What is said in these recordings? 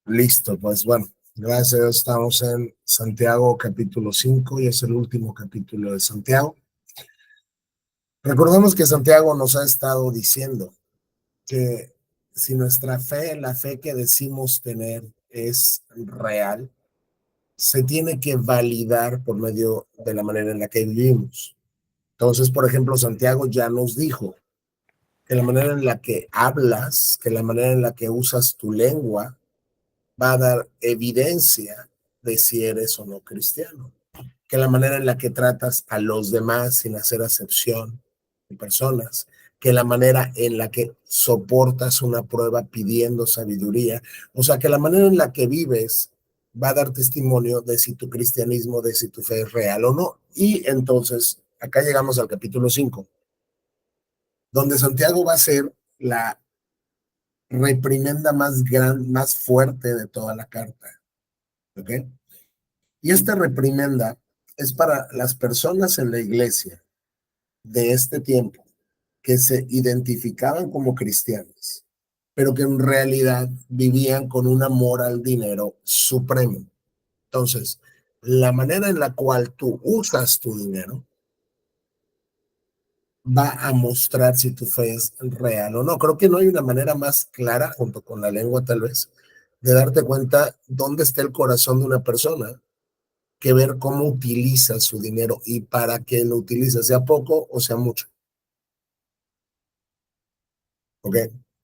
Listo, pues bueno, gracias a Dios estamos en Santiago capítulo 5 y es el último capítulo de Santiago. Recordemos que Santiago nos ha estado diciendo que si nuestra fe, la fe que decimos tener es real, se tiene que validar por medio de la manera en la que vivimos. Entonces, por ejemplo, Santiago ya nos dijo que la manera en la que hablas, que la manera en la que usas tu lengua, va a dar evidencia de si eres o no cristiano. Que la manera en la que tratas a los demás sin hacer acepción de personas, que la manera en la que soportas una prueba pidiendo sabiduría, o sea, que la manera en la que vives va a dar testimonio de si tu cristianismo, de si tu fe es real o no. Y entonces, acá llegamos al capítulo 5, donde Santiago va a ser la reprimenda más grande, más fuerte de toda la carta. ¿Ok? Y esta reprimenda es para las personas en la iglesia de este tiempo que se identificaban como cristianos, pero que en realidad vivían con un amor al dinero supremo. Entonces, la manera en la cual tú usas tu dinero va a mostrar si tu fe es real o no. Creo que no hay una manera más clara, junto con la lengua tal vez, de darte cuenta dónde está el corazón de una persona que ver cómo utiliza su dinero y para qué lo utiliza, sea poco o sea mucho. ¿Ok?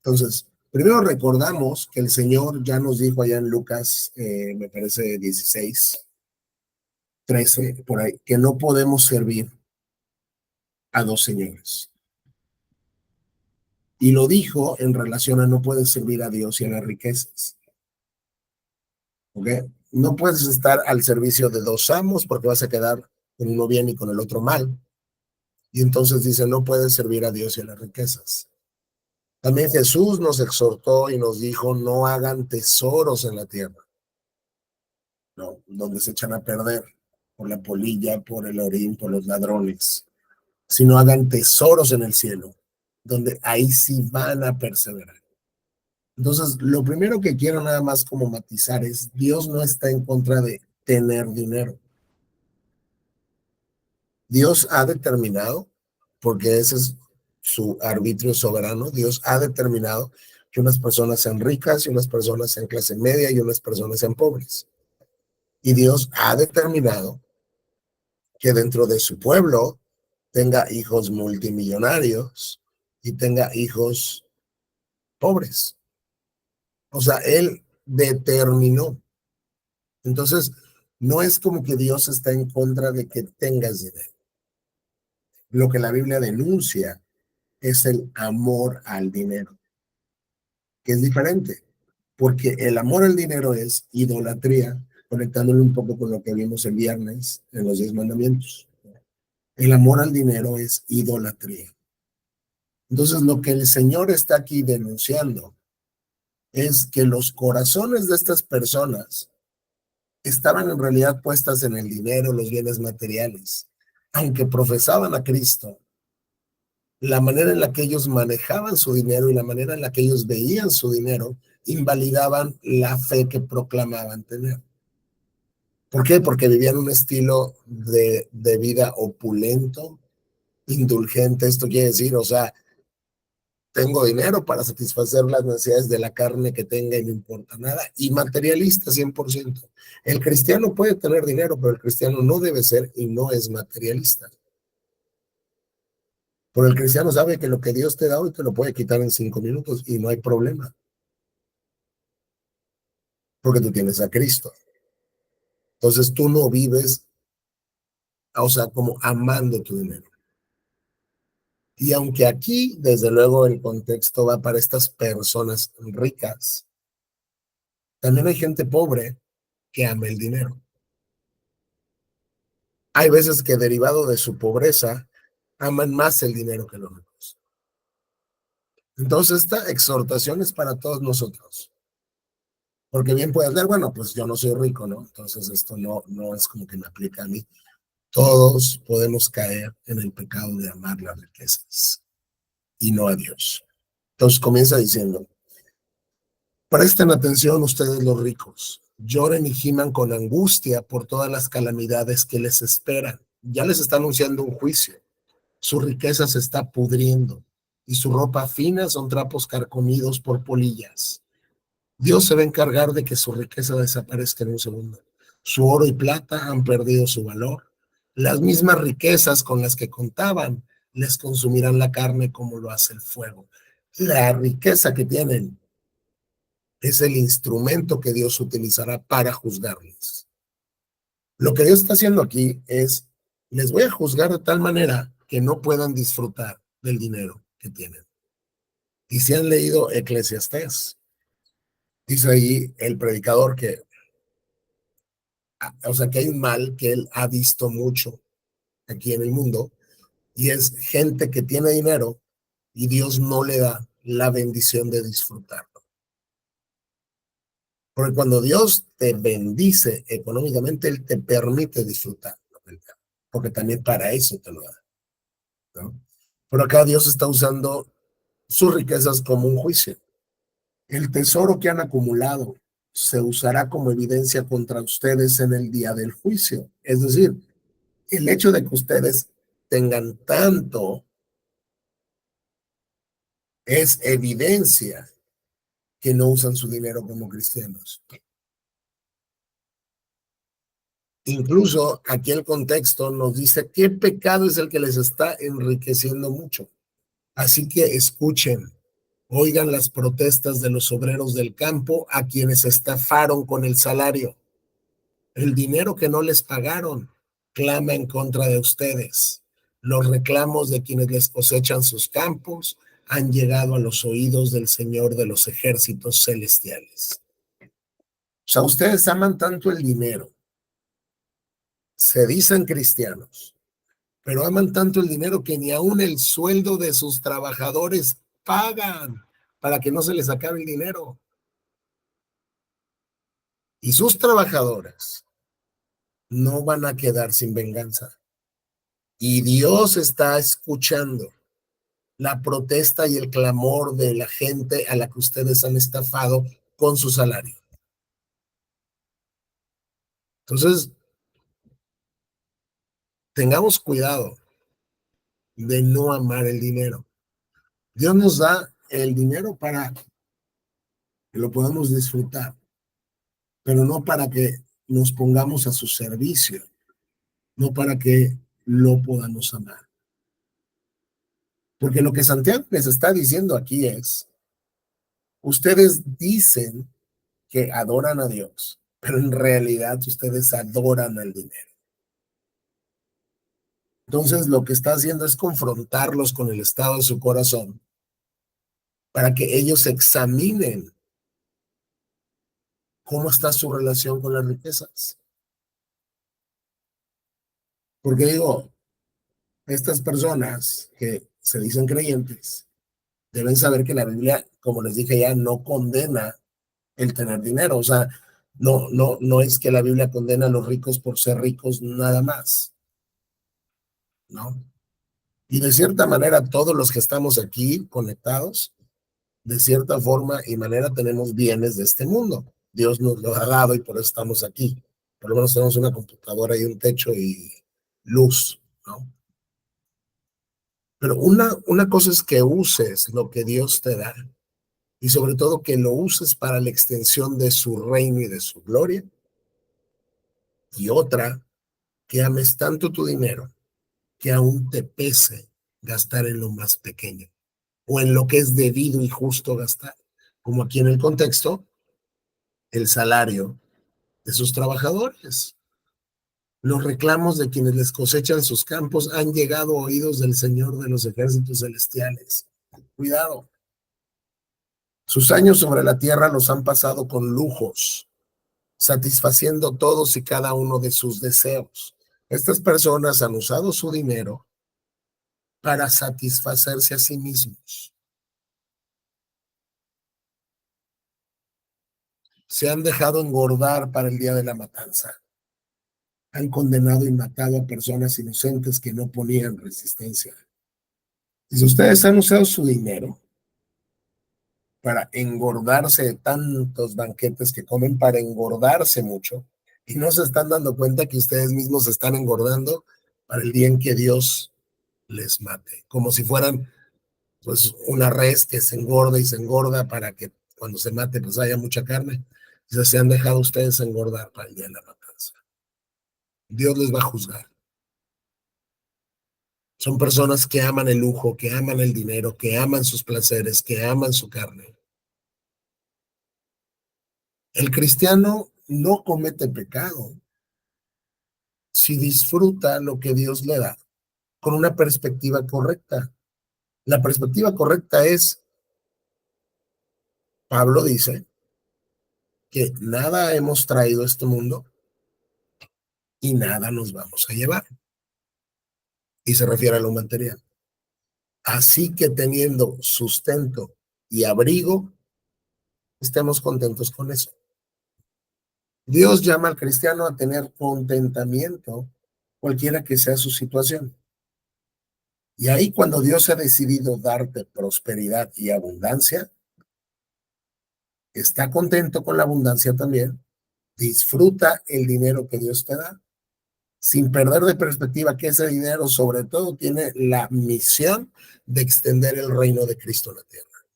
Entonces, primero recordamos que el Señor ya nos dijo allá en Lucas, me parece 16, 13, por ahí, que no podemos servir a dos señores. Y lo dijo en relación a no puedes servir a Dios y a las riquezas. ¿Ok? No puedes estar al servicio de dos amos porque vas a quedar con uno bien y con el otro mal. Y entonces dice, no puedes servir a Dios y a las riquezas. También Jesús nos exhortó y nos dijo, no hagan tesoros en la tierra, no, donde se echan a perder por la polilla, por el orín, por los ladrones, sino hagan tesoros en el cielo, donde ahí sí van a perseverar. Entonces, lo primero que quiero nada más como matizar es, Dios no está en contra de tener dinero. Dios ha determinado, porque ese es su arbitrio soberano, Dios ha determinado que unas personas sean ricas y unas personas sean clase media y unas personas sean pobres. Y Dios ha determinado que dentro de su pueblo tenga hijos multimillonarios y tenga hijos pobres. O sea, Él determinó. Entonces, no es como que Dios está en contra de que tengas dinero. Lo que la Biblia denuncia es el amor al dinero, que es diferente, porque el amor al dinero es idolatría, conectándolo un poco con lo que vimos el viernes en los 10 mandamientos. El amor al dinero es idolatría. Entonces, lo que el Señor está aquí denunciando es que los corazones de estas personas estaban en realidad puestas en el dinero, los bienes materiales. Aunque profesaban a Cristo, la manera en la que ellos manejaban su dinero y la manera en la que ellos veían su dinero invalidaban la fe que proclamaban tener. ¿Por qué? Porque vivían un estilo de vida opulento, indulgente. Esto quiere decir, o sea, tengo dinero para satisfacer las necesidades de la carne que tenga y no importa nada, y materialista 100%. El cristiano puede tener dinero, pero el cristiano no debe ser y no es materialista. Porque el cristiano sabe que lo que Dios te da hoy te lo puede quitar en 5 minutos y no hay problema, porque tú tienes a Cristo. Entonces tú no vives, o sea, como amando tu dinero. Y aunque aquí, desde luego, el contexto va para estas personas ricas, también hay gente pobre que ama el dinero. Hay veces que derivado de su pobreza, aman más el dinero que los ricos. Entonces, esta exhortación es para todos nosotros. Porque bien puedes leer, bueno, pues yo no soy rico, ¿no? Entonces esto no es como que me aplica a mí. Todos podemos caer en el pecado de amar las riquezas y no a Dios. Entonces comienza diciendo, Presten atención ustedes los ricos. Lloren y giman con angustia por todas las calamidades que les esperan. Ya les está anunciando un juicio. Su riqueza se está pudriendo y su ropa fina son trapos carcomidos por polillas. Dios se va a encargar de que su riqueza desaparezca en un segundo. Su oro y plata han perdido su valor. Las mismas riquezas con las que contaban les consumirán la carne como lo hace el fuego. La riqueza que tienen es el instrumento que Dios utilizará para juzgarles. Lo que Dios está haciendo aquí es, les voy a juzgar de tal manera que no puedan disfrutar del dinero que tienen. Y si han leído Eclesiastés, dice ahí el predicador que, o sea, que hay un mal que él ha visto mucho aquí en el mundo, y es gente que tiene dinero y Dios no le da la bendición de disfrutarlo. Porque cuando Dios te bendice económicamente, Él te permite disfrutarlo, porque también para eso te lo da, ¿no? Pero acá Dios está usando sus riquezas como un juicio. El tesoro que han acumulado se usará como evidencia contra ustedes en el día del juicio. Es decir, el hecho de que ustedes tengan tanto es evidencia que no usan su dinero como cristianos. Incluso aquí el contexto nos dice qué pecado es el que les está enriqueciendo mucho. Así que escuchen, oigan las protestas de los obreros del campo a quienes estafaron con el salario. El dinero que no les pagaron clama en contra de ustedes. Los reclamos de quienes les cosechan sus campos han llegado a los oídos del Señor de los ejércitos celestiales. O sea, ustedes aman tanto el dinero, se dicen cristianos, pero aman tanto el dinero que ni aún el sueldo de sus trabajadores pagan para que no se les acabe el dinero. Y sus trabajadores no van a quedar sin venganza. Y Dios está escuchando la protesta y el clamor de la gente a la que ustedes han estafado con su salario. Entonces, tengamos cuidado de no amar el dinero. Dios nos da el dinero para que lo podamos disfrutar, pero no para que nos pongamos a su servicio, no para que lo podamos amar. Porque lo que Santiago les está diciendo aquí es, ustedes dicen que adoran a Dios, pero en realidad ustedes adoran al dinero. Entonces lo que está haciendo es confrontarlos con el estado de su corazón para que ellos examinen cómo está su relación con las riquezas. Porque digo, estas personas que se dicen creyentes deben saber que la Biblia, como les dije ya, no condena el tener dinero. O sea, no es que la Biblia condena a los ricos por ser ricos nada más, ¿no? Y de cierta manera, todos los que estamos aquí conectados, de cierta forma y manera tenemos bienes de este mundo. Dios nos lo ha dado y por eso estamos aquí. Por lo menos tenemos una computadora y un techo y luz, ¿no? Pero una cosa es que uses lo que Dios te da y sobre todo que lo uses para la extensión de su reino y de su gloria. Y otra, que ames tanto tu dinero que aún te pese gastar en lo más pequeño o en lo que es debido y justo gastar. Como aquí en el contexto, el salario de sus trabajadores. Los reclamos de quienes les cosechan sus campos han llegado a oídos del Señor de los ejércitos celestiales. Cuidado. Sus años sobre la tierra los han pasado con lujos, satisfaciendo todos y cada uno de sus deseos. Estas personas han usado su dinero para satisfacerse a sí mismos. Se han dejado engordar para el día de la matanza. Han condenado y matado a personas inocentes que no ponían resistencia. Y si ustedes han usado su dinero para engordarse de tantos banquetes que comen, para engordarse mucho, y no se están dando cuenta que ustedes mismos se están engordando para el día en que Dios les mate, como si fueran pues una res que se engorda y se engorda para que cuando se mate pues haya mucha carne. Se han dejado ustedes engordar para el día de la matanza. Dios les va a juzgar. Son personas que aman el lujo, que aman el dinero, que aman sus placeres, que aman su carne. El cristiano no comete pecado si disfruta lo que Dios le da con una perspectiva correcta. La perspectiva correcta es, Pablo dice, que nada hemos traído a este mundo y nada nos vamos a llevar. Y se refiere a lo material. Así que teniendo sustento y abrigo, estemos contentos con eso. Dios llama al cristiano a tener contentamiento, cualquiera que sea su situación. Y ahí cuando Dios ha decidido darte prosperidad y abundancia, está contento con la abundancia también, disfruta el dinero que Dios te da, sin perder de perspectiva que ese dinero sobre todo tiene la misión de extender el reino de Cristo en la tierra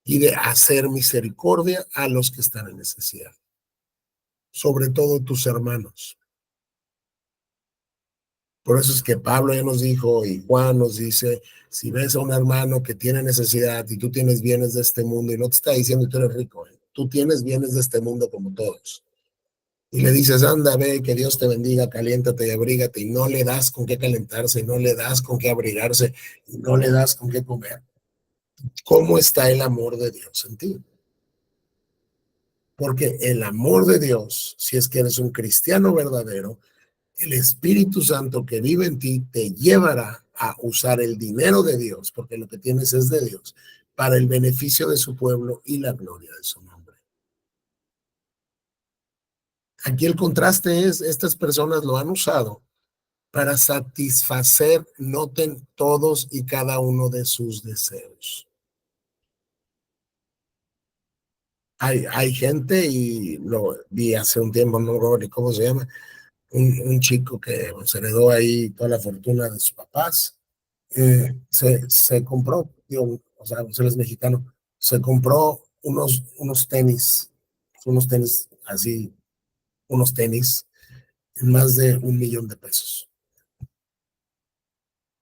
y de hacer misericordia a los que están en necesidad, sobre todo tus hermanos. Por eso es que Pablo ya nos dijo y Juan nos dice, si ves a un hermano que tiene necesidad y tú tienes bienes de este mundo, y no te está diciendo que tú eres rico, tú tienes bienes de este mundo como todos, y le dices, anda, ve, que Dios te bendiga, caliéntate y abrígate, y no le das con qué calentarse, y no le das con qué abrigarse, y no le das con qué comer. ¿Cómo está el amor de Dios en ti? Porque el amor de Dios, si es que eres un cristiano verdadero, el Espíritu Santo que vive en ti te llevará a usar el dinero de Dios, porque lo que tienes es de Dios, para el beneficio de su pueblo y la gloria de su nombre. Aquí el contraste es, estas personas lo han usado para satisfacer, noten, todos y cada uno de sus deseos. Hay gente, y lo vi hace un tiempo, no recuerdo cómo se llama, un chico que se heredó ahí toda la fortuna de sus papás, se compró, digo, o sea, él es mexicano, se compró unos tenis así, unos tenis en más de $1,000,000.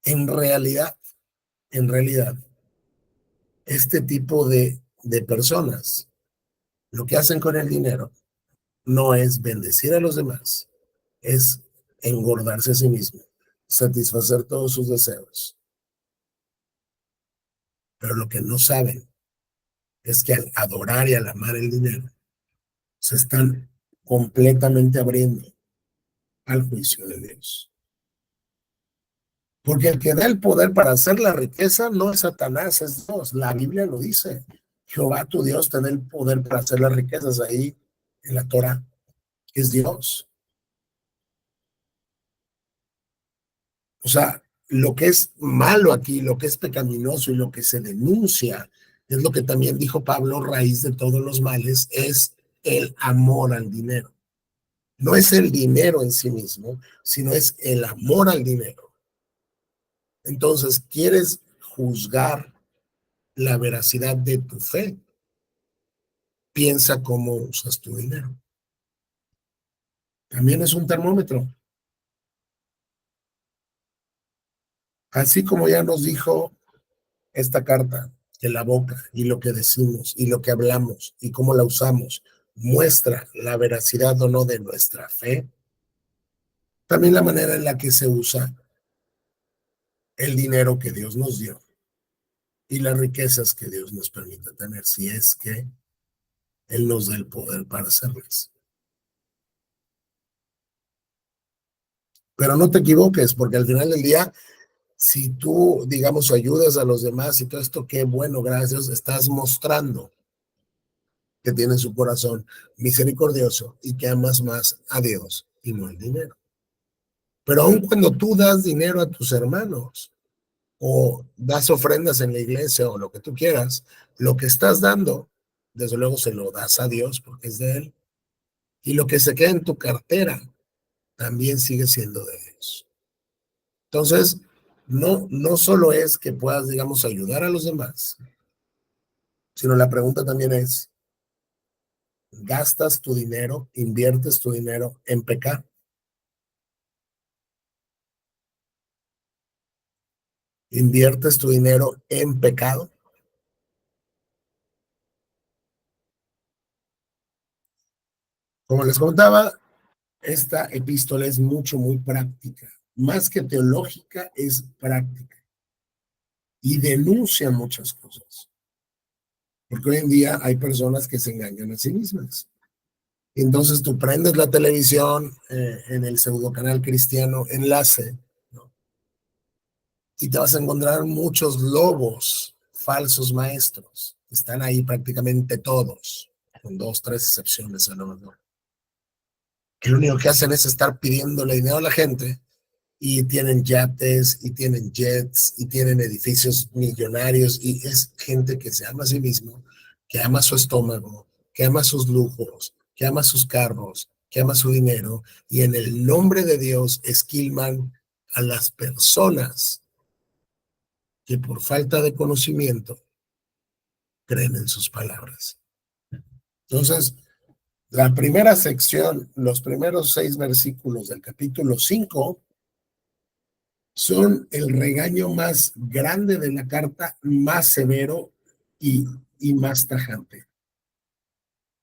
En realidad, en realidad, este tipo de personas, lo que hacen con el dinero no es bendecir a los demás, es engordarse a sí mismo, satisfacer todos sus deseos. Pero lo que no saben es que al adorar y al amar el dinero, se están completamente abriendo al juicio de Dios. Porque el que da el poder para hacer la riqueza no es Satanás, es Dios. La Biblia lo dice. Jehová tu Dios te da el poder para hacer las riquezas. Ahí en la Torah es Dios. O sea, lo que es malo aquí, lo que es pecaminoso y lo que se denuncia, es lo que también dijo Pablo, raíz de todos los males, es el amor al dinero. No es el dinero en sí mismo, sino es el amor al dinero. Entonces, ¿quieres juzgar la veracidad de tu fe? Piensa cómo usas tu dinero. También es un termómetro. Así como ya nos dijo esta carta, que la boca y lo que decimos y lo que hablamos y cómo la usamos muestra la veracidad o no de nuestra fe, también la manera en la que se usa el dinero que Dios nos dio y las riquezas que Dios nos permite tener, si es que Él nos da el poder para hacerlas. Pero no te equivoques, porque al final del día, si tú, digamos, ayudas a los demás y todo esto, qué bueno, gracias, estás mostrando que tienes su corazón misericordioso y que amas más a Dios y no el dinero. Pero aun cuando tú das dinero a tus hermanos, o das ofrendas en la iglesia o lo que tú quieras, lo que estás dando, desde luego se lo das a Dios porque es de Él. Y lo que se queda en tu cartera también sigue siendo de Dios. Entonces, no solo es que puedas, digamos, ayudar a los demás, sino la pregunta también es, ¿gastas tu dinero, inviertes tu dinero en pecar? ¿Inviertes tu dinero en pecado? Como les contaba, esta epístola es muy práctica. Más que teológica, es práctica. Y denuncia muchas cosas. Porque hoy en día hay personas que se engañan a sí mismas. Entonces tú prendes la televisión en el pseudo canal cristiano Enlace, ¿no? Y te vas a encontrar muchos lobos, falsos maestros. Están ahí prácticamente todos, con dos, tres excepciones a lo mejor. Que lo único que hacen es estar pidiéndole dinero a la gente y tienen yates y tienen jets y tienen edificios millonarios y es gente que se ama a sí mismo, que ama su estómago, que ama sus lujos, que ama sus carros, que ama su dinero y en el nombre de Dios esquilman a las personas que por falta de conocimiento creen en sus palabras. Entonces, la primera sección, los primeros 6 versículos del capítulo 5 son el regaño más grande de la carta, más severo y, y más tajante.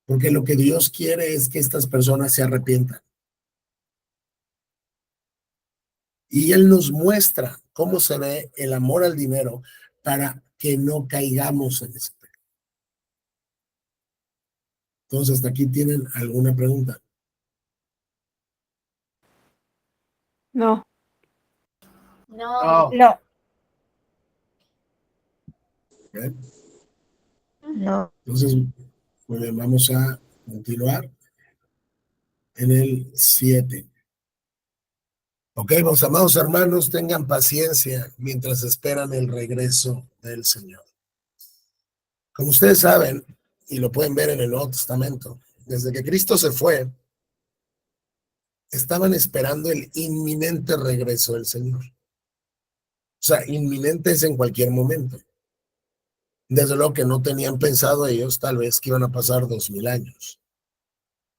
Porque lo que Dios quiere es que estas personas se arrepientan. Y Él nos muestra cómo se ve el amor al dinero para que no caigamos en ese pecado. Entonces, hasta aquí tienen alguna pregunta. No. No. No. ¿Eh? No. Entonces, muy bien, vamos a continuar en el 7. Ok, mis amados hermanos, tengan paciencia mientras esperan el regreso del Señor. Como ustedes saben, y lo pueden ver en el Nuevo Testamento, desde que Cristo se fue, estaban esperando el inminente regreso del Señor. O sea, inminente es en cualquier momento. Desde luego que no tenían pensado ellos tal vez que iban a pasar 2000 años.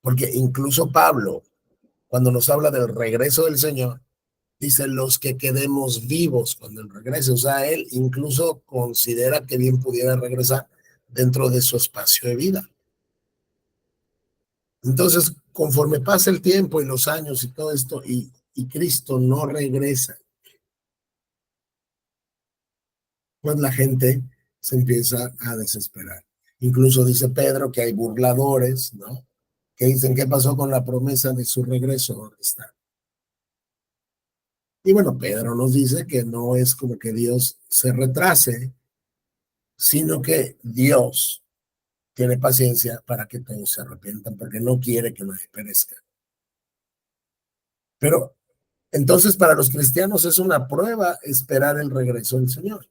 Porque incluso Pablo, cuando nos habla del regreso del Señor, dice los que quedemos vivos cuando él regrese. O sea, él incluso considera que bien pudiera regresar dentro de su espacio de vida. Entonces, conforme pasa el tiempo y los años y todo esto, y Cristo no regresa, pues la gente se empieza a desesperar. Incluso dice Pedro que hay burladores, ¿no? Que dicen, ¿qué pasó con la promesa de su regreso? ¿Dónde está? Y bueno, Pedro nos dice que no es como que Dios se retrase, sino que Dios tiene paciencia para que todos se arrepientan, porque no quiere que nadie perezca. Pero entonces para los cristianos es una prueba esperar el regreso del Señor.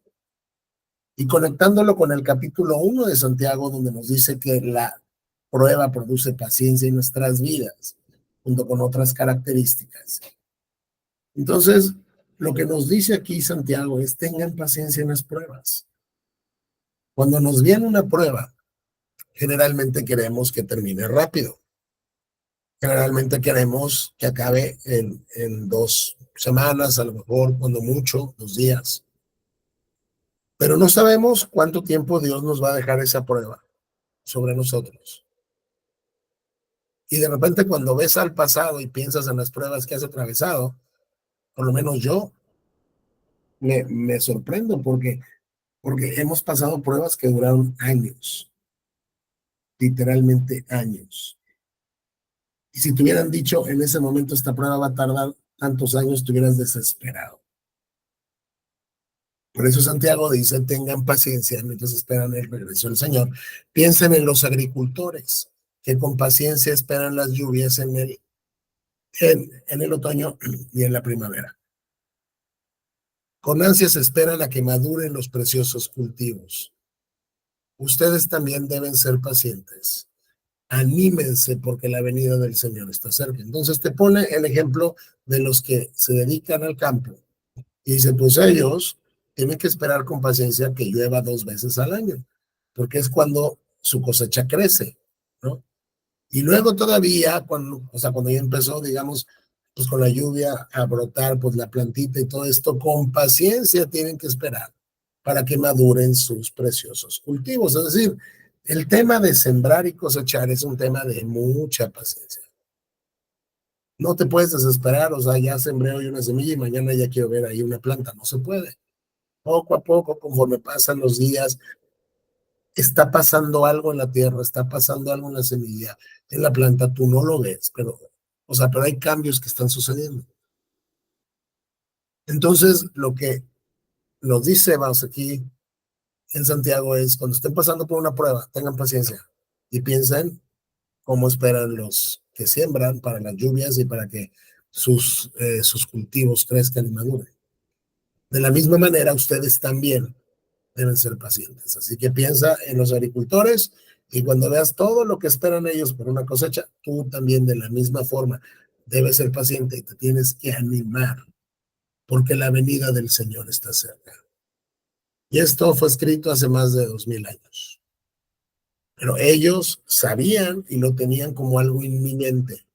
Y conectándolo con el capítulo 1 de Santiago, donde nos dice que la prueba produce paciencia en nuestras vidas, junto con otras características. Entonces, lo que nos dice aquí Santiago es tengan paciencia en las pruebas. Cuando nos viene una prueba, generalmente queremos que termine rápido. Generalmente queremos que acabe en 2 semanas, a lo mejor, cuando mucho, 2 días. Pero no sabemos cuánto tiempo Dios nos va a dejar esa prueba sobre nosotros. Y de repente cuando ves al pasado y piensas en las pruebas que has atravesado, por lo menos yo me sorprendo porque hemos pasado pruebas que duraron años, literalmente años. Y si te hubieran dicho en ese momento esta prueba va a tardar tantos años, te hubieras desesperado. Por eso Santiago dice, tengan paciencia mientras esperan el regreso del Señor. Piensen en los agricultores que con paciencia esperan las lluvias en el otoño y en la primavera. Con ansias esperan a que maduren los preciosos cultivos. Ustedes también deben ser pacientes. Anímense porque la venida del Señor está cerca. Entonces te pone el ejemplo de los que se dedican al campo. Y dice, pues ellos tienen que esperar con paciencia que llueva 2 veces al año, porque es cuando su cosecha crece, ¿no? Y luego todavía, cuando ya empezó, digamos, pues con la lluvia a brotar, pues la plantita y todo esto, con paciencia tienen que esperar para que maduren sus preciosos cultivos. Es decir, el tema de sembrar y cosechar es un tema de mucha paciencia. No te puedes desesperar, o sea, ya sembré hoy una semilla y mañana ya quiero ver ahí una planta. No se puede. Poco a poco, conforme pasan los días, está pasando algo en la tierra, está pasando algo en la semilla, en la planta, tú no lo ves, pero hay cambios que están sucediendo. Entonces, lo que nos dice, vamos aquí en Santiago es, cuando estén pasando por una prueba, tengan paciencia y piensen cómo esperan los que siembran para las lluvias y para que sus cultivos crezcan y maduren. De la misma manera, ustedes también deben ser pacientes. Así que piensa en los agricultores y cuando veas todo lo que esperan ellos por una cosecha, tú también de la misma forma debes ser paciente y te tienes que animar porque la venida del Señor está cerca. Y esto fue escrito hace más de 2000 años. Pero ellos sabían y lo tenían como algo inminente.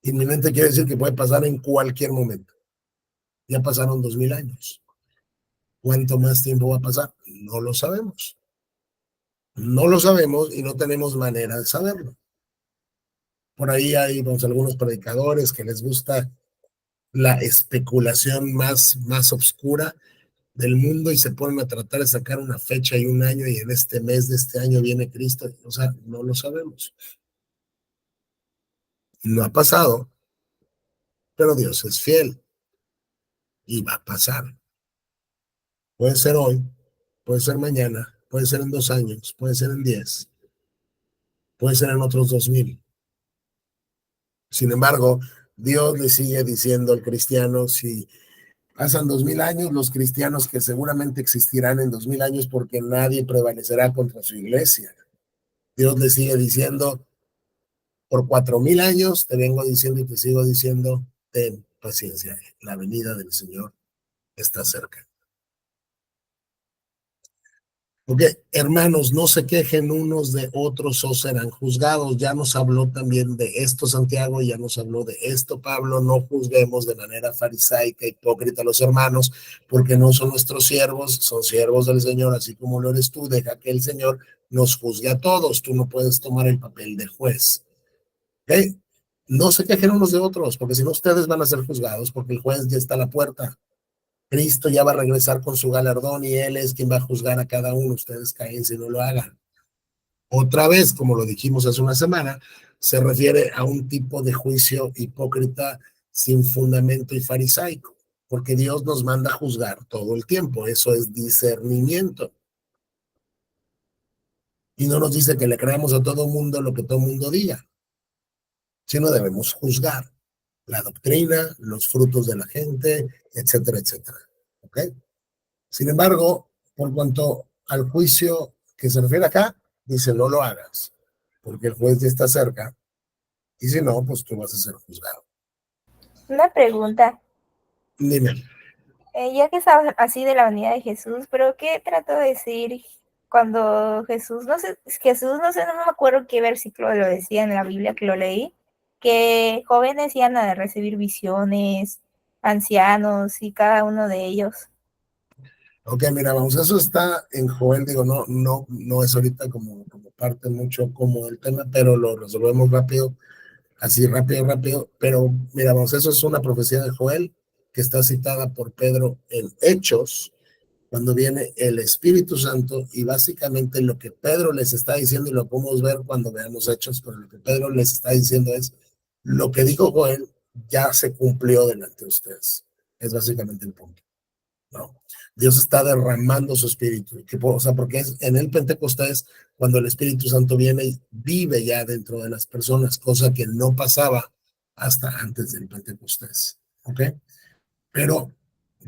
Inminente quiere decir que puede pasar en cualquier momento. Ya pasaron 2000 años. ¿Cuánto más tiempo va a pasar? No lo sabemos. No lo sabemos y no tenemos manera de saberlo. Por ahí hay algunos predicadores que les gusta la especulación más oscura del mundo y se ponen a tratar de sacar una fecha y un año y en este mes de este año viene Cristo. O sea, no lo sabemos. No ha pasado, pero Dios es fiel y va a pasar. Puede ser hoy, puede ser mañana, puede ser en 2 años, puede ser en 10, puede ser en otros 2000. Sin embargo, Dios le sigue diciendo al cristiano, si pasan 2000 años, los cristianos que seguramente existirán en 2000 años porque nadie prevalecerá contra su iglesia. Dios le sigue diciendo, por 4000 años te vengo diciendo y te sigo diciendo, ten paciencia, la venida del Señor está cerca. Porque, hermanos, no se quejen unos de otros o serán juzgados. Ya nos habló también de esto Santiago, ya nos habló de esto Pablo. No juzguemos de manera farisaica, hipócrita a los hermanos, porque no son nuestros siervos, son siervos del Señor, así como lo eres tú. Deja que el Señor nos juzgue a todos. Tú no puedes tomar el papel de juez. ¿Okay? No se quejen unos de otros, porque si no ustedes van a ser juzgados, porque el juez ya está a la puerta. Cristo ya va a regresar con su galardón y Él es quien va a juzgar a cada uno. Ustedes caen si no lo hagan. Otra vez, como lo dijimos hace una semana, se refiere a un tipo de juicio hipócrita sin fundamento y farisaico, porque Dios nos manda a juzgar todo el tiempo. Eso es discernimiento. Y no nos dice que le creamos a todo mundo lo que todo mundo diga, sino debemos juzgar la doctrina, los frutos de la gente, etcétera, etcétera. ¿Ok? Sin embargo, por cuanto al juicio que se refiere acá, dice no lo hagas, porque el juez ya está cerca, y si no, pues tú vas a ser juzgado. Una pregunta. Dime. Ya que sabes así de la venida de Jesús, pero ¿qué trató de decir cuando Jesús, no sé, no me acuerdo qué versículo lo decía en la Biblia que lo leí, que jóvenes iban a recibir visiones, ancianos y cada uno de ellos? Ok, mira, vamos, eso está en Joel, digo, no es ahorita como parte mucho como el tema, pero lo resolvemos rápido, así rápido, pero mira, vamos, eso es una profecía de Joel que está citada por Pedro en Hechos, cuando viene el Espíritu Santo, y básicamente lo que Pedro les está diciendo, y lo podemos ver cuando veamos Hechos, pero lo que Pedro les está diciendo es, lo que dijo Joel ya se cumplió delante de ustedes. Es básicamente el punto, ¿no? Dios está derramando su Espíritu, o sea, porque es en el Pentecostés cuando el Espíritu Santo viene y vive ya dentro de las personas, cosa que no pasaba hasta antes del Pentecostés, ¿ok? Pero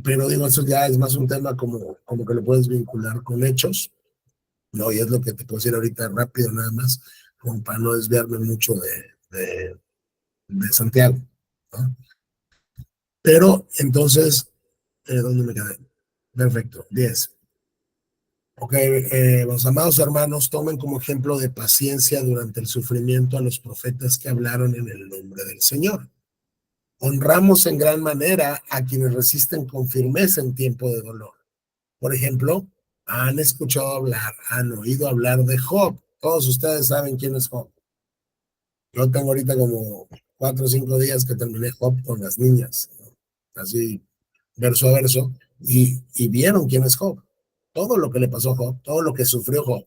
Pero digo, eso ya es más un tema como que lo puedes vincular con hechos, ¿no? Y es lo que te puedo decir ahorita rápido nada más, como para no desviarme mucho de Santiago, ¿no? Pero entonces, ¿dónde me quedé? Perfecto, 10. Ok, los amados hermanos, tomen como ejemplo de paciencia durante el sufrimiento a los profetas que hablaron en el nombre del Señor. Honramos en gran manera a quienes resisten con firmeza en tiempo de dolor. Por ejemplo, han escuchado hablar, han oído hablar de Job. Todos ustedes saben quién es Job. Yo tengo ahorita como 4 o 5 días que terminé Job con las niñas, ¿no? Así verso a verso, y vieron quién es Job, todo lo que le pasó a Job, todo lo que sufrió Job,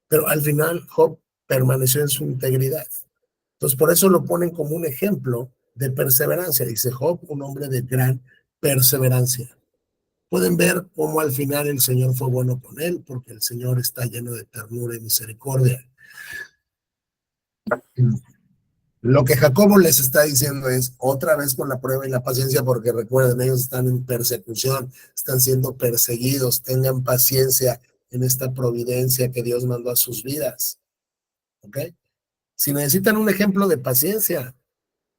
pero al final Job permaneció en su integridad. Entonces, por eso lo ponen como un ejemplo de perseverancia. Dice Job, un hombre de gran perseverancia. Pueden ver cómo al final el Señor fue bueno con él, porque el Señor está lleno de ternura y misericordia. Lo que Jacobo les está diciendo es otra vez con la prueba y la paciencia, porque recuerden, ellos están en persecución, están siendo perseguidos, tengan paciencia en esta providencia que Dios mandó a sus vidas. ¿Ok? Si necesitan un ejemplo de paciencia,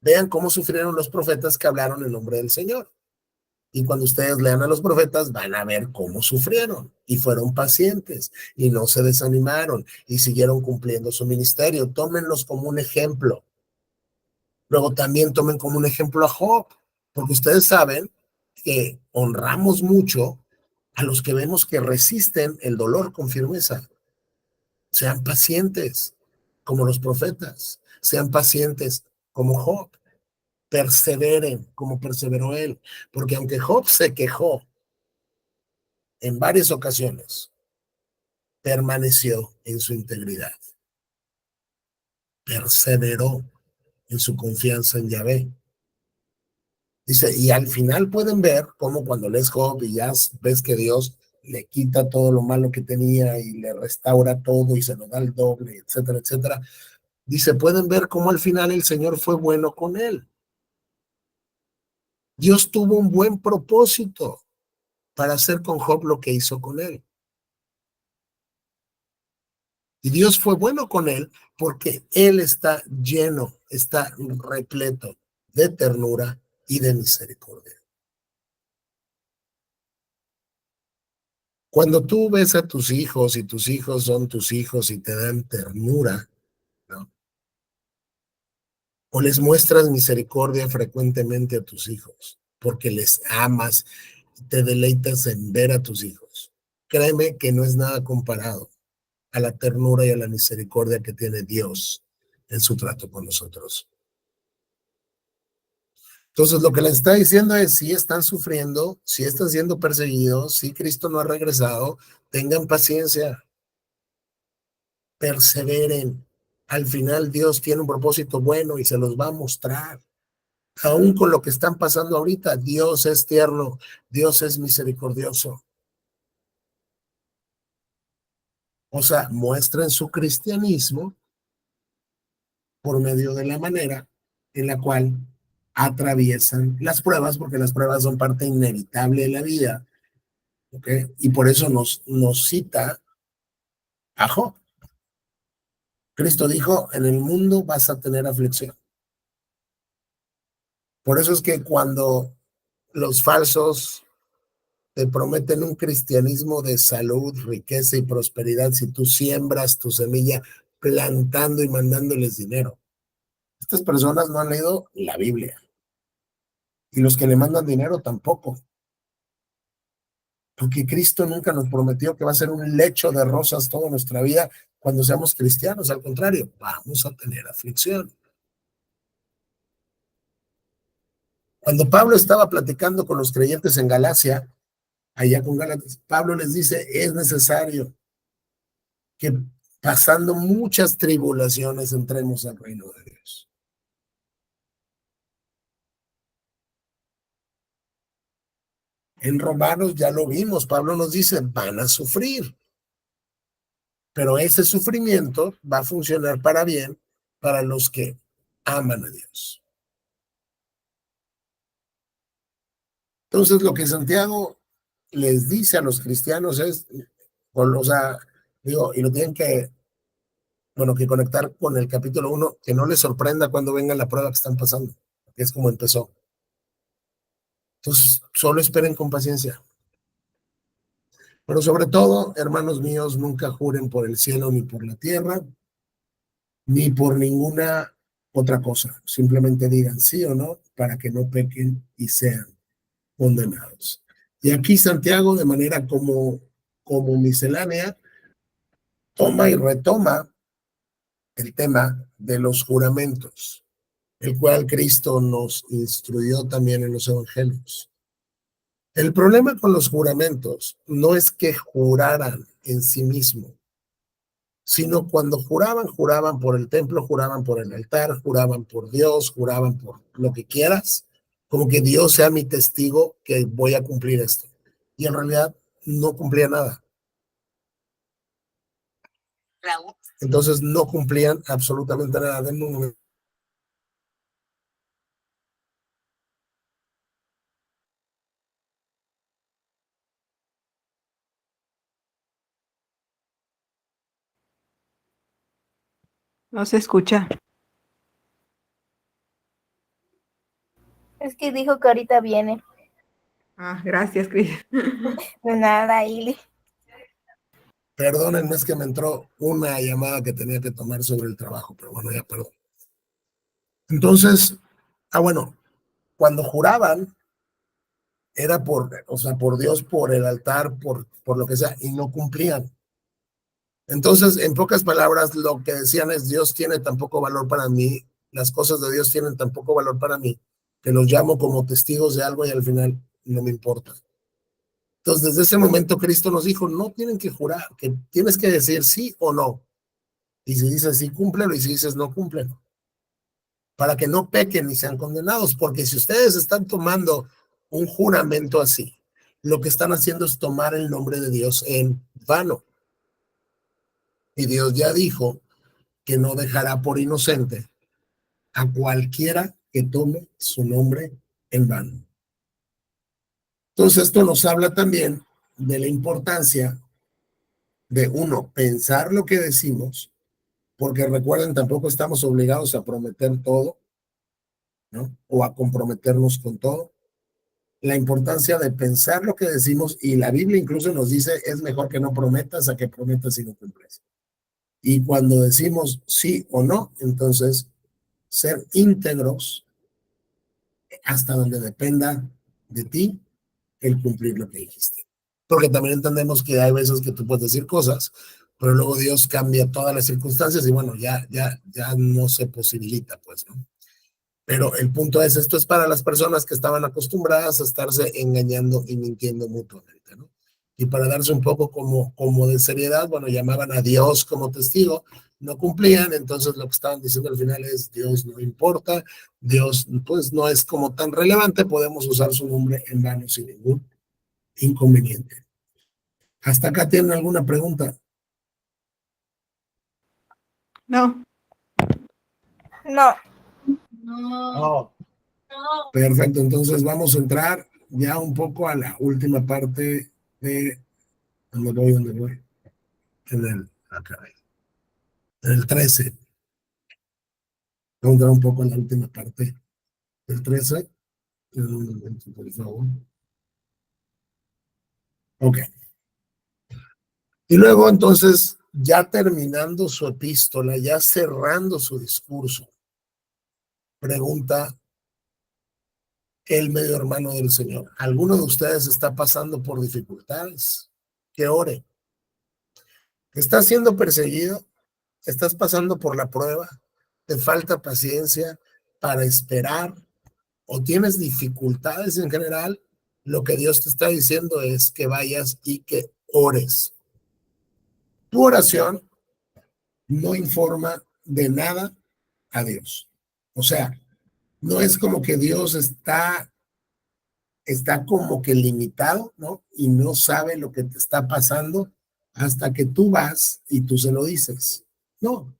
vean cómo sufrieron los profetas que hablaron en nombre del Señor. Y cuando ustedes lean a los profetas, van a ver cómo sufrieron y fueron pacientes y no se desanimaron y siguieron cumpliendo su ministerio. Tómenlos como un ejemplo. Luego también tomen como un ejemplo a Job, porque ustedes saben que honramos mucho a los que vemos que resisten el dolor con firmeza. Sean pacientes como los profetas, sean pacientes como Job, perseveren como perseveró él, porque aunque Job se quejó en varias ocasiones, permaneció en su integridad, perseveró en su confianza en Yahvé. Dice, y al final pueden ver cómo cuando lees Job y ya ves que Dios le quita todo lo malo que tenía y le restaura todo y se lo da el doble, etcétera, etcétera. Dice, pueden ver cómo al final el Señor fue bueno con él. Dios tuvo un buen propósito para hacer con Job lo que hizo con él. Y Dios fue bueno con él porque él está lleno, está repleto de ternura y de misericordia. Cuando tú ves a tus hijos y tus hijos son tus hijos y te dan ternura, ¿no? O les muestras misericordia frecuentemente a tus hijos, porque les amas y te deleitas en ver a tus hijos. Créeme que no es nada comparado a la ternura y a la misericordia que tiene Dios en su trato con nosotros. Entonces, lo que les está diciendo es, si están sufriendo, si están siendo perseguidos, si Cristo no ha regresado, tengan paciencia, perseveren. Al final Dios tiene un propósito bueno y se los va a mostrar. Aún con lo que están pasando ahorita, Dios es tierno, Dios es misericordioso. O sea, muestren su cristianismo por medio de la manera en la cual atraviesan las pruebas, porque las pruebas son parte inevitable de la vida, ¿ok? Y por eso nos cita a Job. Cristo dijo, en el mundo vas a tener aflicción. Por eso es que cuando los falsos te prometen un cristianismo de salud, riqueza y prosperidad, si tú siembras tu semilla plantando y mandándoles dinero. Estas personas no han leído la Biblia. Y los que le mandan dinero tampoco. Porque Cristo nunca nos prometió que va a ser un lecho de rosas toda nuestra vida cuando seamos cristianos. Al contrario, vamos a tener aflicción. Cuando Pablo estaba platicando con los creyentes en Galacia, allá con Gálatas, Pablo les dice, es necesario que pasando muchas tribulaciones entremos al reino de Dios. En Romanos ya lo vimos, Pablo nos dice, van a sufrir, pero ese sufrimiento va a funcionar para bien para los que aman a Dios. Entonces, lo que Santiago les dice a los cristianos es, o sea, digo, y lo tienen que, bueno, que conectar con el capítulo 1, que no les sorprenda cuando venga la prueba que están pasando, que es como empezó. Entonces, solo esperen con paciencia. Pero sobre todo, hermanos míos, nunca juren por el cielo ni por la tierra, ni por ninguna otra cosa. Simplemente digan sí o no para que no pequen y sean condenados. Y aquí Santiago, de manera como miscelánea, toma y retoma el tema de los juramentos, el cual Cristo nos instruyó también en los evangelios. El problema con los juramentos no es que juraran en sí mismo, sino cuando juraban por el templo, juraban por el altar, juraban por Dios, juraban por lo que quieras, como que Dios sea mi testigo que voy a cumplir esto. Y en realidad no cumplía nada. Entonces no cumplían absolutamente nada. Denme un momento. No se escucha. Es que dijo que ahorita viene. Ah, gracias, Cris. De nada, Ili. Perdónenme, es que me entró una llamada que tenía que tomar sobre el trabajo, pero bueno, ya perdón. Entonces, bueno, cuando juraban, era o sea, por Dios, por el altar, por lo que sea, y no cumplían. Entonces, en pocas palabras, lo que decían es, Dios tiene tan poco valor para mí, las cosas de Dios tienen tan poco valor para mí, que los llamo como testigos de algo y al final no me importa. Entonces, desde ese momento Cristo nos dijo, no tienen que jurar, que tienes que decir sí o no. Y si dices sí, cúmplelo, y si dices no, cúmplelo. Para que no pequen ni sean condenados, porque si ustedes están tomando un juramento así, lo que están haciendo es tomar el nombre de Dios en vano. Y Dios ya dijo que no dejará por inocente a cualquiera que tome su nombre en vano. Entonces, esto nos habla también de la importancia de uno, pensar lo que decimos, porque recuerden, tampoco estamos obligados a prometer todo, ¿no? O a comprometernos con todo. La importancia de pensar lo que decimos, y la Biblia incluso nos dice, es mejor que no prometas a que prometas y no cumples. Y cuando decimos sí o no, entonces ser íntegros hasta donde dependa de ti el cumplir lo que dijiste. Porque también entendemos que hay veces que tú puedes decir cosas, pero luego Dios cambia todas las circunstancias y bueno, ya no se posibilita, pues, ¿no? Pero el punto es, esto es para las personas que estaban acostumbradas a estarse engañando y mintiendo mutuamente, ¿no? Y para darse un poco como de seriedad, bueno, llamaban a Dios como testigo, no cumplían, entonces lo que estaban diciendo al final es, Dios no importa, Dios pues no es como tan relevante, podemos usar su nombre en vano sin ningún inconveniente. ¿Hasta acá tienen alguna pregunta? No. No. No. Perfecto, entonces vamos a entrar ya un poco a la última parte de ¿dónde voy? Acá, en el 13. Vamos a entrar un poco en la última parte del 13. Un momento, por favor. Ok. Y luego entonces, ya terminando su epístola, ya cerrando su discurso, pregunta el medio hermano del Señor, ¿alguno de ustedes está pasando por dificultades? Que ore. ¿Estás siendo perseguido? ¿Estás pasando por la prueba? ¿Te falta paciencia para esperar? ¿O tienes dificultades en general? Lo que Dios te está diciendo es que vayas y que ores. Tu oración no informa de nada a Dios. O sea, no es como que Dios está como que limitado, ¿no? Y no sabe lo que te está pasando hasta que tú vas y tú se lo dices. No.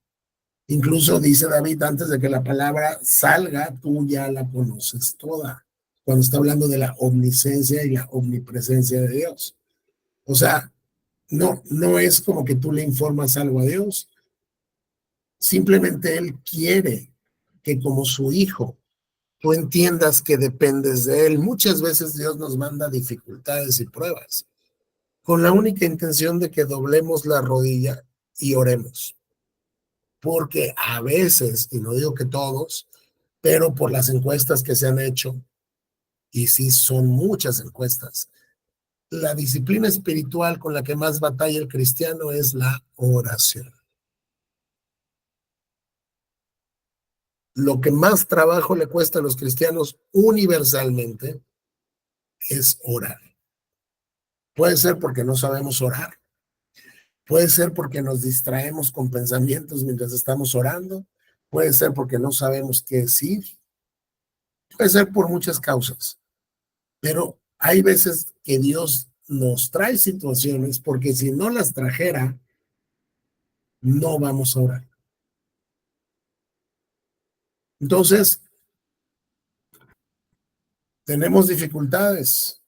Incluso dice David, antes de que la palabra salga, tú ya la conoces toda. cuando está hablando de la omnisciencia y la omnipresencia de Dios. O sea, no es como que tú le informas algo a Dios, simplemente Él quiere que como su hijo, tú entiendas que dependes de Él. Muchas veces Dios nos manda dificultades y pruebas con la única intención de que doblemos la rodilla y oremos. Porque a veces, y no digo que todos, pero por las encuestas que se han hecho, y sí son muchas encuestas, la disciplina espiritual con la que más batalla el cristiano es la oración. Lo que más trabajo le cuesta a los cristianos universalmente es orar. Puede ser porque no sabemos orar. Puede ser porque nos distraemos con pensamientos mientras estamos orando. Puede ser porque no sabemos qué decir. Puede ser por muchas causas. Pero hay veces que Dios nos trae situaciones porque si no las trajera, no vamos a orar. Entonces, tenemos dificultades.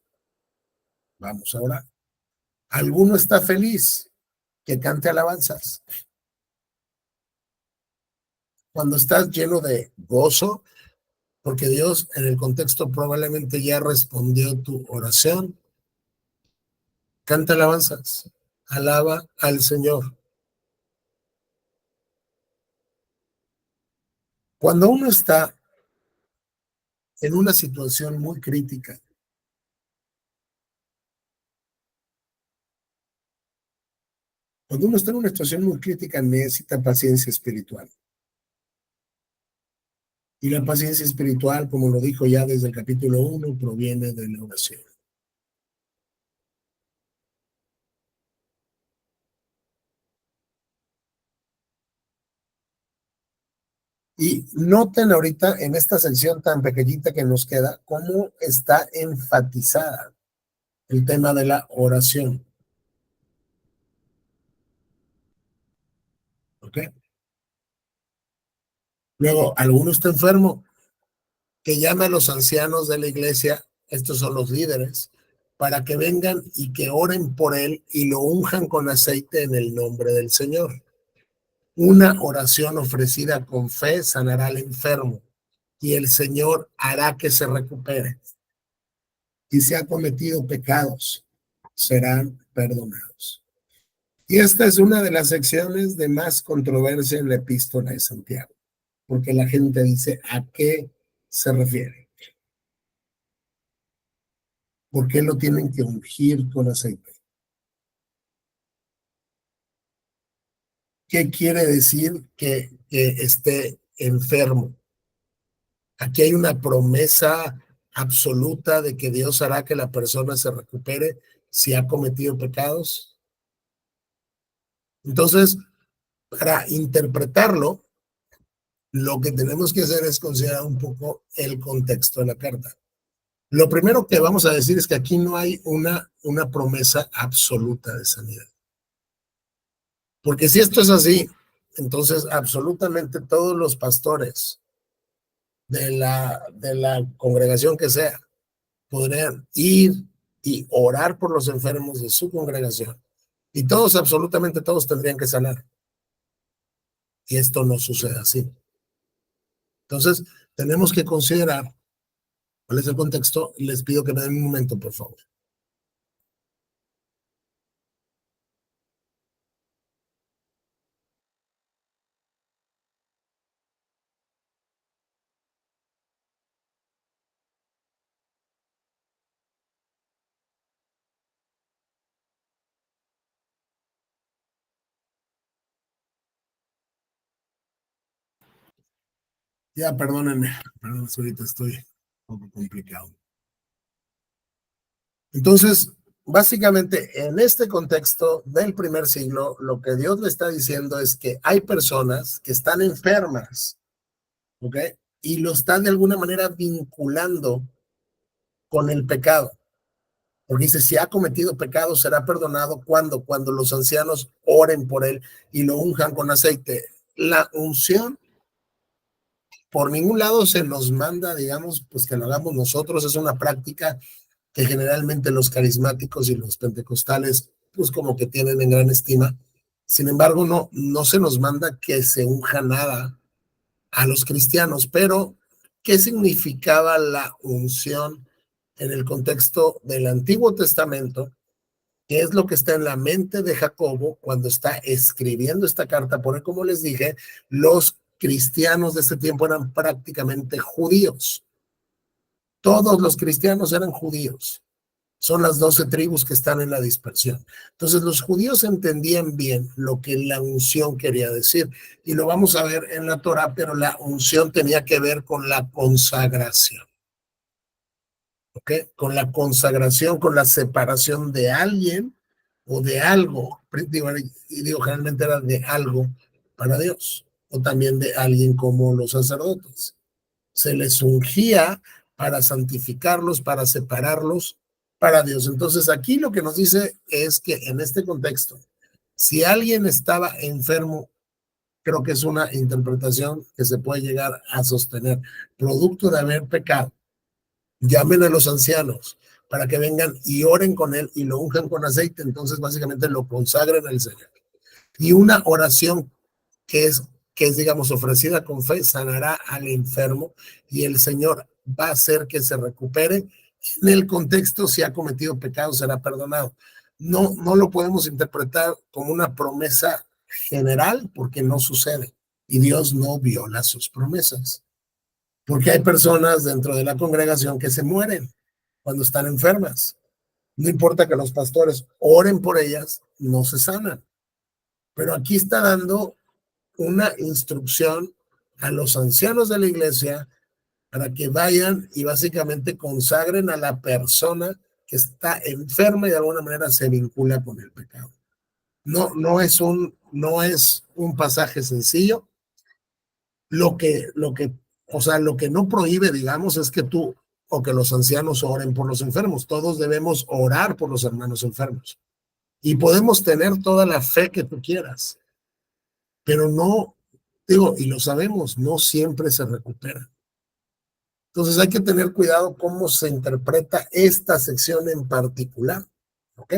Vamos a orar. ¿Alguno está feliz? Que cante alabanzas. Cuando estás lleno de gozo, porque Dios en el contexto probablemente ya respondió tu oración, canta alabanzas, alaba al Señor. Cuando uno está en una situación muy crítica, cuando uno está en una situación muy crítica, necesita paciencia espiritual. Y la paciencia espiritual, como lo dijo ya desde el capítulo 1, proviene de la oración. Y noten ahorita en esta sección tan pequeñita que nos queda, cómo está enfatizada el tema de la oración. ¿Ok? Luego, alguno está enfermo, que llame a los ancianos de la iglesia, estos son los líderes, para que vengan y que oren por él y lo unjan con aceite en el nombre del Señor. Una oración ofrecida con fe sanará al enfermo y el Señor hará que se recupere. Y si ha cometido pecados, serán perdonados. Y esta es una de las secciones de más controversia en la epístola de Santiago, porque la gente dice, ¿a qué se refiere? ¿Por qué lo tienen que ungir con aceite? ¿Qué quiere decir que esté enfermo? Aquí hay una promesa absoluta de que Dios hará que la persona se recupere si ha cometido pecados. Entonces, para interpretarlo, lo que tenemos que hacer es considerar un poco el contexto de la carta. Lo primero que vamos a decir es que aquí no hay una promesa absoluta de sanidad. Porque si esto es así, entonces absolutamente todos los pastores de la congregación que sea podrían ir y orar por los enfermos de su congregación. Y todos, absolutamente todos, tendrían que sanar. Y esto no sucede así. Entonces, tenemos que considerar cuál es el contexto. Les pido que me den un momento, por favor. Ya, perdónenme, ahorita estoy un poco complicado. Entonces, básicamente, en este contexto del primer siglo, lo que Dios le está diciendo es que hay personas que están enfermas, ¿ok? Y lo están de alguna manera vinculando con el pecado. Porque dice, si ha cometido pecado, será perdonado cuando los ancianos oren por él y lo unjan con aceite. La unción por ningún lado se nos manda, digamos, pues que lo hagamos nosotros. Es una práctica que generalmente los carismáticos y los pentecostales, pues como que tienen en gran estima. Sin embargo, no se nos manda que se unja nada a los cristianos, pero ¿qué significaba la unción en el contexto del Antiguo Testamento? ¿Qué es lo que está en la mente de Jacobo cuando está escribiendo esta carta? Porque, como les dije, los cristianos de este tiempo eran prácticamente judíos. Todos los cristianos eran judíos. Son las 12 tribus que están en la dispersión. Entonces, los judíos entendían bien lo que la unción quería decir. Y lo vamos a ver en la Torá, pero la unción tenía que ver con la consagración. ¿Ok? Con la consagración, con la separación de alguien o de algo. Y digo, generalmente era de algo para Dios. O también de alguien como los sacerdotes. Se les ungía para santificarlos, para separarlos para Dios. Entonces aquí lo que nos dice es que en este contexto, si alguien estaba enfermo, creo que es una interpretación que se puede llegar a sostener, producto de haber pecado, llamen a los ancianos para que vengan y oren con él y lo unjan con aceite, entonces básicamente lo consagren al Señor. Y una oración que es, digamos, ofrecida con fe, sanará al enfermo y el Señor va a hacer que se recupere. En el contexto, si ha cometido pecado, será perdonado. No lo podemos interpretar como una promesa general porque no sucede y Dios no viola sus promesas. Porque hay personas dentro de la congregación que se mueren cuando están enfermas. No importa que los pastores oren por ellas, no se sanan. Pero aquí está dando una instrucción a los ancianos de la iglesia para que vayan y básicamente consagren a la persona que está enferma y de alguna manera se vincula con el pecado. No es un pasaje sencillo. Lo que no prohíbe, digamos, es que tú o que los ancianos oren por los enfermos. Todos debemos orar por los hermanos enfermos. Y podemos tener toda la fe que tú quieras, pero no, digo, y lo sabemos, no siempre se recupera. Entonces hay que tener cuidado cómo se interpreta esta sección en particular, ¿ok?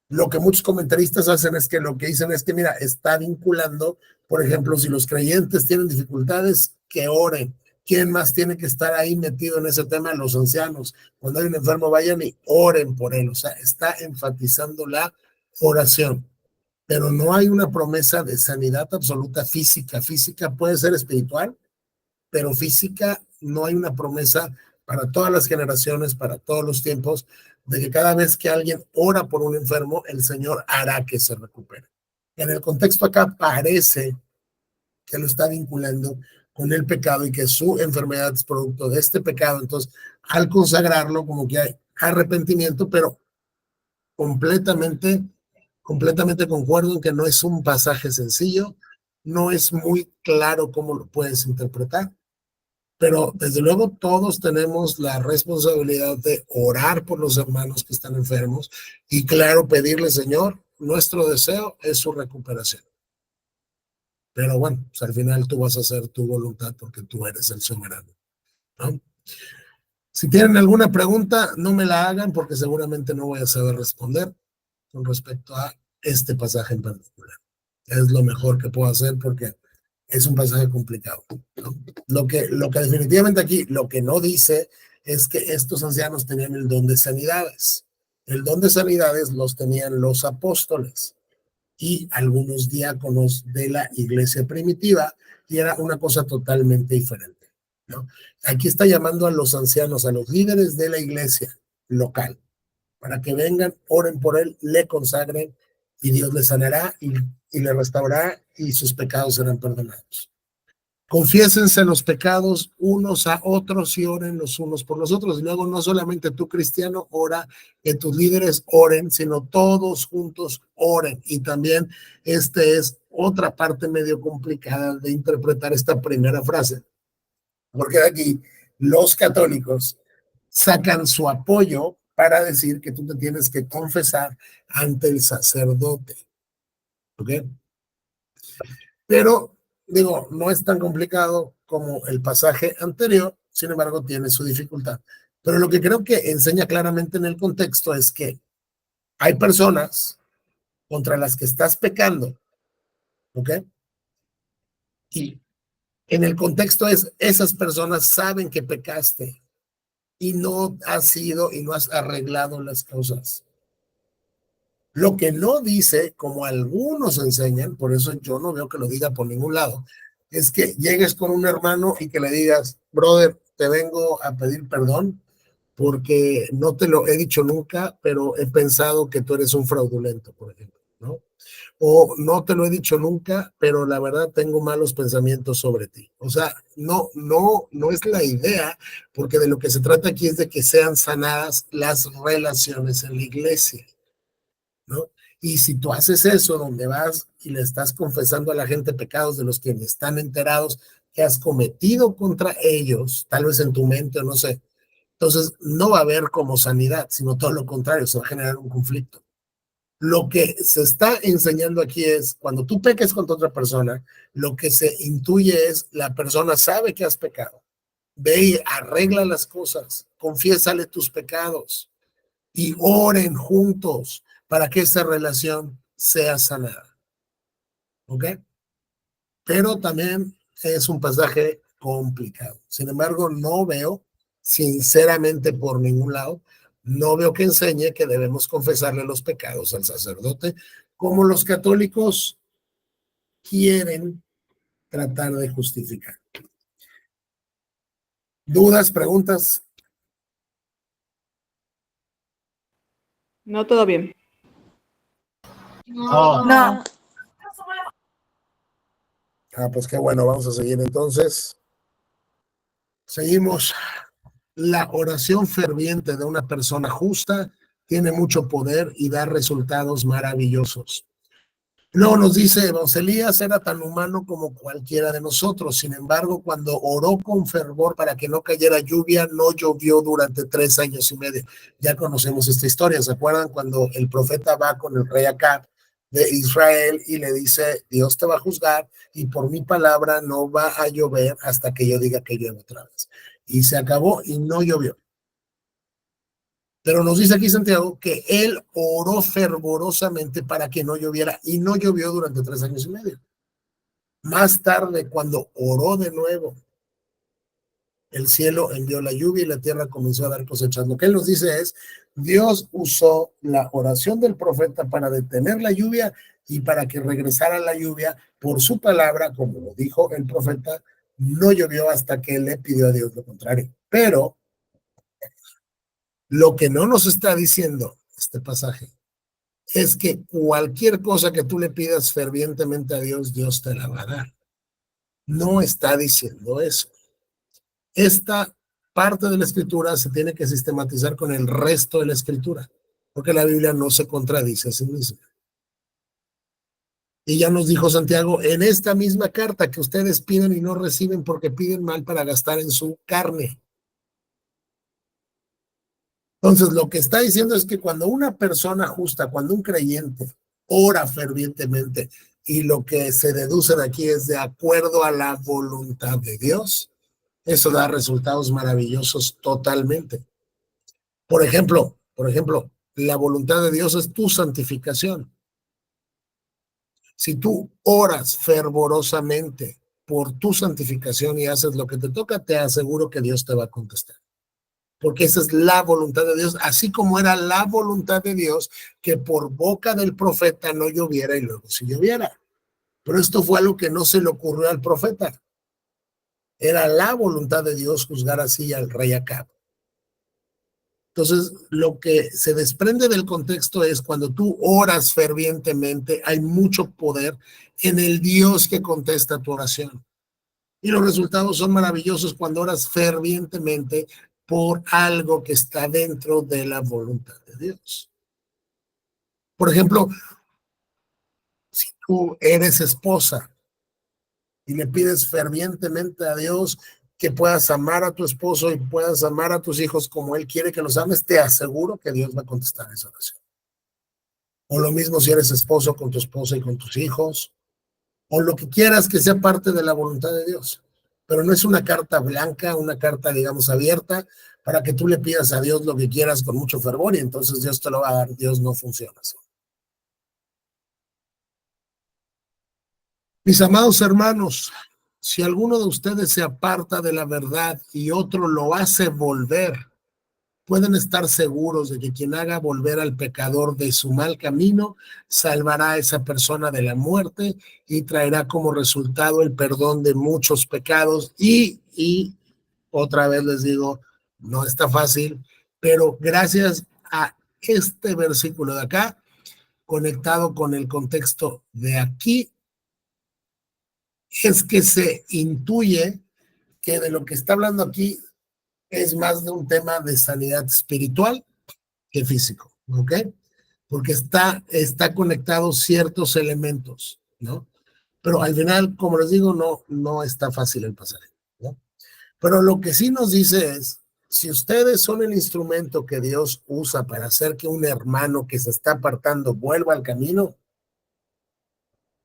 Lo que muchos comentaristas hacen es que lo que dicen es que, mira, está vinculando, por ejemplo, si los creyentes tienen dificultades, que oren. ¿Quién más tiene que estar ahí metido en ese tema? Los ancianos. Cuando hay un enfermo, vayan y oren por él. O sea, está enfatizando la oración. Pero no hay una promesa de sanidad absoluta física. Física puede ser espiritual, pero física no hay una promesa para todas las generaciones, para todos los tiempos, de que cada vez que alguien ora por un enfermo, el Señor hará que se recupere. En el contexto acá parece que lo está vinculando con el pecado y que su enfermedad es producto de este pecado. Entonces, al consagrarlo, como que hay arrepentimiento, pero completamente, completamente concuerdo en que no es un pasaje sencillo, no es muy claro cómo lo puedes interpretar. Pero desde luego todos tenemos la responsabilidad de orar por los hermanos que están enfermos y claro, pedirle, Señor, nuestro deseo es su recuperación. Pero bueno, pues al final tú vas a hacer tu voluntad porque tú eres el soberano, ¿no? Si tienen alguna pregunta, no me la hagan porque seguramente no voy a saber responder con respecto a este pasaje en particular. Es lo mejor que puedo hacer porque es un pasaje complicado, ¿no? Lo que definitivamente aquí, lo que no dice es que estos ancianos tenían el don de sanidades. El don de sanidades los tenían los apóstoles y algunos diáconos de la iglesia primitiva, y era una cosa totalmente diferente, ¿no? Aquí está llamando a los ancianos, a los líderes de la iglesia local, para que vengan, oren por él, le consagren, y Dios le sanará y le restaurará, y sus pecados serán perdonados. Confiésense los pecados unos a otros y oren los unos por los otros. Y luego no solamente tú, cristiano, ora, que tus líderes oren, sino todos juntos oren. Y también es otra parte medio complicada de interpretar esta primera frase, porque aquí los católicos sacan su apoyo para decir que tú te tienes que confesar ante el sacerdote, ¿ok? Pero Digo, no es tan complicado como el pasaje anterior, sin embargo, tiene su dificultad. Pero lo que creo que enseña claramente en el contexto es que hay personas contra las que estás pecando, ¿ok? Y en el contexto es, esas personas saben que pecaste y no has ido y no has arreglado las cosas. Lo que no dice, como algunos enseñan, por eso yo no veo que lo diga por ningún lado, es que llegues con un hermano y que le digas, brother, te vengo a pedir perdón porque no te lo he dicho nunca, pero he pensado que tú eres un fraudulento, por ejemplo, ¿no? O no te lo he dicho nunca, pero la verdad tengo malos pensamientos sobre ti. O sea, no es la idea, porque de lo que se trata aquí es de que sean sanadas las relaciones en la iglesia, ¿no? Y si tú haces eso, donde vas y le estás confesando a la gente pecados de los que están enterados que has cometido contra ellos, tal vez en tu mente o no sé, entonces no va a haber como sanidad, sino todo lo contrario, se va a generar un conflicto. Lo que se está enseñando aquí es, cuando tú peques contra otra persona, lo que se intuye es, la persona sabe que has pecado. Ve y arregla las cosas, confiésale tus pecados y oren juntos para que esa relación sea sanada. ¿Ok? Pero también es un pasaje complicado. Sin embargo, no veo, sinceramente, por ningún lado, no veo que enseñe que debemos confesarle los pecados al sacerdote, como los católicos quieren tratar de justificar. ¿Dudas, preguntas? No, todo bien. No. Pues qué bueno, vamos a seguir entonces. Seguimos. La oración ferviente de una persona justa tiene mucho poder y da resultados maravillosos. Luego nos dice, Elías era tan humano como cualquiera de nosotros. Sin embargo, cuando oró con fervor para que no cayera lluvia, no llovió durante 3 años y medio. Ya conocemos esta historia. ¿Se acuerdan cuando el profeta va con el rey Acab de Israel y le dice, Dios te va a juzgar y por mi palabra no va a llover hasta que yo diga que llueve otra vez? Y se acabó y no llovió. Pero nos dice aquí Santiago que él oró fervorosamente para que no lloviera y no llovió durante 3 años y medio. Más tarde, cuando oró de nuevo, el cielo envió la lluvia y la tierra comenzó a dar cosechas. Lo que él nos dice es, Dios usó la oración del profeta para detener la lluvia y para que regresara la lluvia por su palabra, como lo dijo el profeta, no llovió hasta que él le pidió a Dios lo contrario. Pero lo que no nos está diciendo este pasaje es que cualquier cosa que tú le pidas fervientemente a Dios, Dios te la va a dar. No está diciendo eso. Esta parte de la escritura se tiene que sistematizar con el resto de la escritura, porque la Biblia no se contradice a sí misma. Y ya nos dijo Santiago en esta misma carta que ustedes piden y no reciben porque piden mal para gastar en su carne. Entonces, lo que está diciendo es que cuando una persona justa, cuando un creyente ora fervientemente, y lo que se deduce de aquí es de acuerdo a la voluntad de Dios, eso da resultados maravillosos totalmente. Por ejemplo, la voluntad de Dios es tu santificación. Si tú oras fervorosamente por tu santificación y haces lo que te toca, te aseguro que Dios te va a contestar. Porque esa es la voluntad de Dios, así como era la voluntad de Dios que por boca del profeta no lloviera y luego sí lloviera. Pero esto fue algo que no se le ocurrió al profeta. Era la voluntad de Dios juzgar así al rey Acab. Entonces, lo que se desprende del contexto es cuando tú oras fervientemente, hay mucho poder en el Dios que contesta tu oración. Y los resultados son maravillosos cuando oras fervientemente por algo que está dentro de la voluntad de Dios. Por ejemplo, si tú eres esposa y le pides fervientemente a Dios que puedas amar a tu esposo y puedas amar a tus hijos como Él quiere que los ames, te aseguro que Dios va a contestar esa oración. O lo mismo si eres esposo con tu esposa y con tus hijos, o lo que quieras que sea parte de la voluntad de Dios. Pero no es una carta blanca, una carta, digamos, abierta, para que tú le pidas a Dios lo que quieras con mucho fervor y entonces Dios te lo va a dar. Dios no funciona así. Mis amados hermanos, si alguno de ustedes se aparta de la verdad y otro lo hace volver, pueden estar seguros de que quien haga volver al pecador de su mal camino, salvará a esa persona de la muerte y traerá como resultado el perdón de muchos pecados. Y otra vez les digo, no está fácil, pero gracias a este versículo de acá, conectado con el contexto de aquí, es que se intuye que de lo que está hablando aquí es más de un tema de sanidad espiritual que físico, ¿ok? Porque está conectado ciertos elementos, ¿no? Pero al final, como les digo, no está fácil el pasaje, ¿no? Pero lo que sí nos dice es, si ustedes son el instrumento que Dios usa para hacer que un hermano que se está apartando vuelva al camino,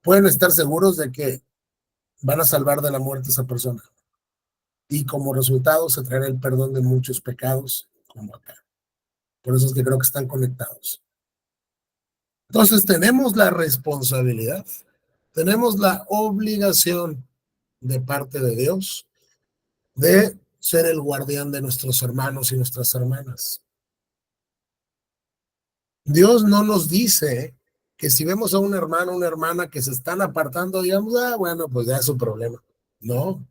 pueden estar seguros de que van a salvar de la muerte a esa persona. Y como resultado se traerá el perdón de muchos pecados, como acá. Por eso es que creo que están conectados. Entonces tenemos la responsabilidad, tenemos la obligación de parte de Dios de ser el guardián de nuestros hermanos y nuestras hermanas. Dios no nos dice que si vemos a un hermano o una hermana que se están apartando, digamos, bueno, pues ya es su problema. No.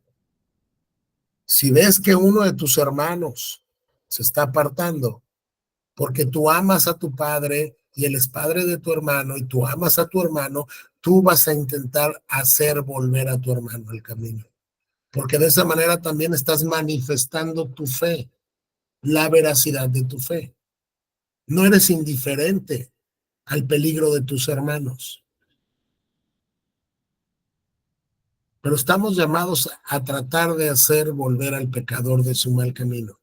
Si ves que uno de tus hermanos se está apartando porque tú amas a tu padre y él es padre de tu hermano y tú amas a tu hermano, tú vas a intentar hacer volver a tu hermano al camino. Porque de esa manera también estás manifestando tu fe, la veracidad de tu fe. No eres indiferente al peligro de tus hermanos. Pero estamos llamados a tratar de hacer volver al pecador de su mal camino.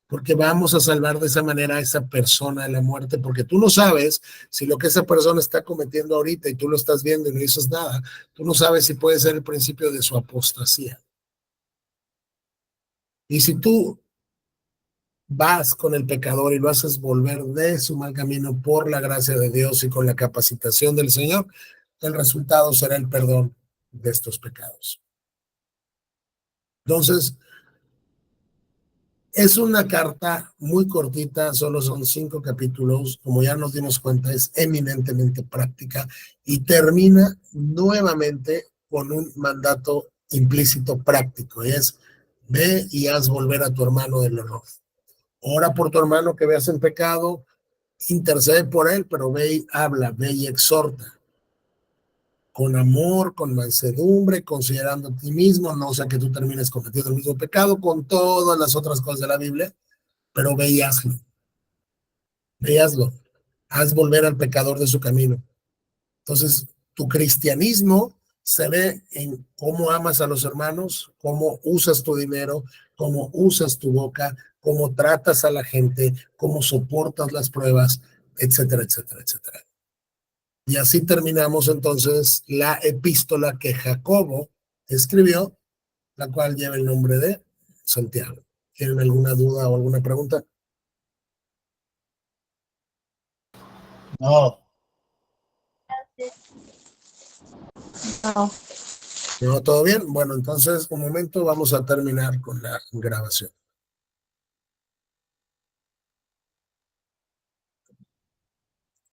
Porque vamos a salvar de esa manera a esa persona de la muerte, porque tú no sabes si lo que esa persona está cometiendo ahorita y tú lo estás viendo y no dices nada, tú no sabes si puede ser el principio de su apostasía. Y si tú vas con el pecador y lo haces volver de su mal camino por la gracia de Dios y con la capacitación del Señor, el resultado será el perdón de estos pecados. Entonces, es una carta muy cortita, solo son 5 capítulos, como ya nos dimos cuenta, es eminentemente práctica y termina nuevamente con un mandato implícito práctico, y es, ve y haz volver a tu hermano del error. Ora por tu hermano que veas en pecado, intercede por él, pero ve y habla, ve y exhorta. Con amor, con mansedumbre, considerando a ti mismo, no sea que tú termines cometiendo el mismo pecado, con todas las otras cosas de la Biblia, pero ve y hazlo. Ve y hazlo. Haz volver al pecador de su camino. Entonces, tu cristianismo se ve en cómo amas a los hermanos, cómo usas tu dinero, cómo usas tu boca, cómo tratas a la gente, cómo soportas las pruebas, etcétera, etcétera, etcétera. Y así terminamos entonces la epístola que Jacobo escribió, la cual lleva el nombre de Santiago. ¿Tienen alguna duda o alguna pregunta? No, No. ¿No? ¿Todo bien? Bueno, entonces un momento, vamos a terminar con la grabación.